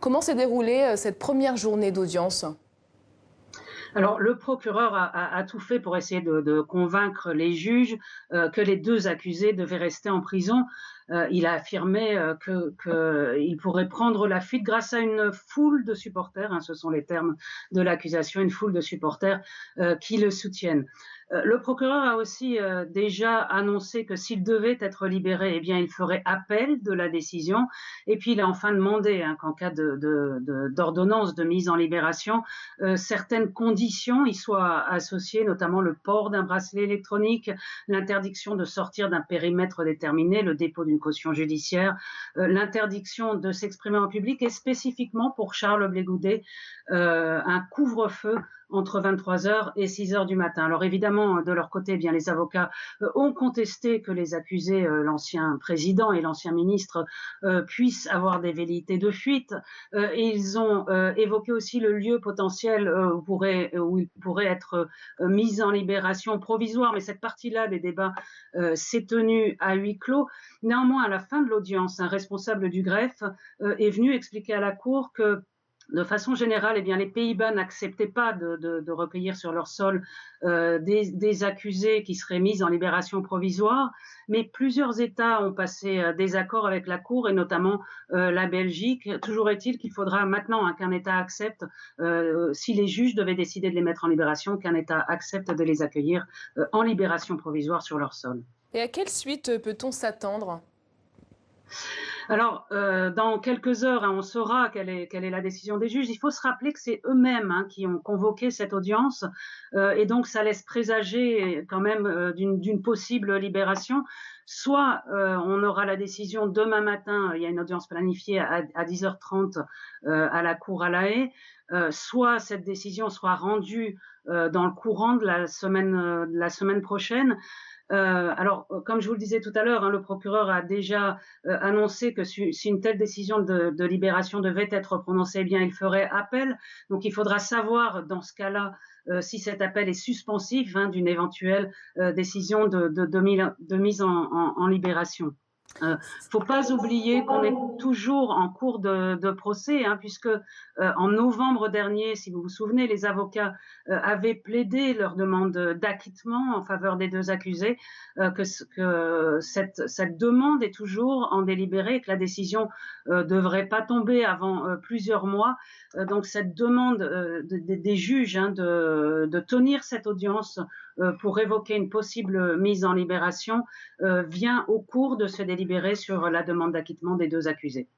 Comment s'est déroulée cette première journée d'audience? Alors, le procureur a tout fait pour essayer de convaincre les juges que les deux accusés devaient rester en prison. Il a affirmé qu'il pourrait prendre la fuite grâce à une foule de supporters, hein, ce sont les termes de l'accusation, une foule de supporters qui le soutiennent. Le procureur a aussi déjà annoncé que s'il devait être libéré, eh bien, il ferait appel de la décision. Et puis, il a enfin demandé, hein, qu'en cas d'ordonnance de mise en libération, certaines conditions y soient associées, notamment le port d'un bracelet électronique, l'interdiction de sortir d'un périmètre déterminé, le dépôt d'une caution judiciaire, l'interdiction de s'exprimer en public et spécifiquement pour Charles Blé Goudet, un couvre-feu entre 23 heures et 6 heures du matin. Alors évidemment, de leur côté, eh bien les avocats ont contesté que les accusés, l'ancien président et l'ancien ministre, puissent avoir des velléités de fuite. Et ils ont évoqué aussi le lieu potentiel où il pourrait être mis en libération provisoire, mais cette partie-là des débats s'est tenue à huis clos. Néanmoins, à la fin de l'audience, un responsable du greffe est venu expliquer à la Cour que de façon générale, eh bien, les Pays-Bas n'acceptaient pas de recueillir sur leur sol des accusés qui seraient mis en libération provisoire, mais plusieurs États ont passé des accords avec la Cour, et notamment la Belgique. Toujours est-il qu'il faudra maintenant, hein, qu'un État accepte, si les juges devaient décider de les mettre en libération, qu'un État accepte de les accueillir en libération provisoire sur leur sol. Et à quelle suite peut-on s'attendre? Alors, dans quelques heures, hein, on saura quelle est la décision des juges. Il faut se rappeler que c'est eux-mêmes, hein, qui ont convoqué cette audience, et donc ça laisse présager quand même d'une possible libération. Soit on aura la décision demain matin, il y a une audience planifiée à 10h30 à la cour à La Haye, soit cette décision sera rendue dans le courant de la semaine prochaine. Alors, comme je vous le disais tout à l'heure, hein, le procureur a déjà annoncé que si une telle décision de libération devait être prononcée, eh bien, il ferait appel. Donc, il faudra savoir dans ce cas-là si cet appel est suspensif, hein, d'une éventuelle décision de mise en libération. Faut pas oublier qu'on est toujours en cours de procès, hein, puisque en novembre dernier, si vous vous souvenez, les avocats avaient plaidé leur demande d'acquittement en faveur des deux accusés, que cette demande est toujours en délibéré et que la décision devrait pas tomber avant plusieurs mois. Donc cette demande des juges, hein, de tenir cette audience pour évoquer une possible mise en libération vient au cours de se délibérer sur la demande d'acquittement des deux accusés.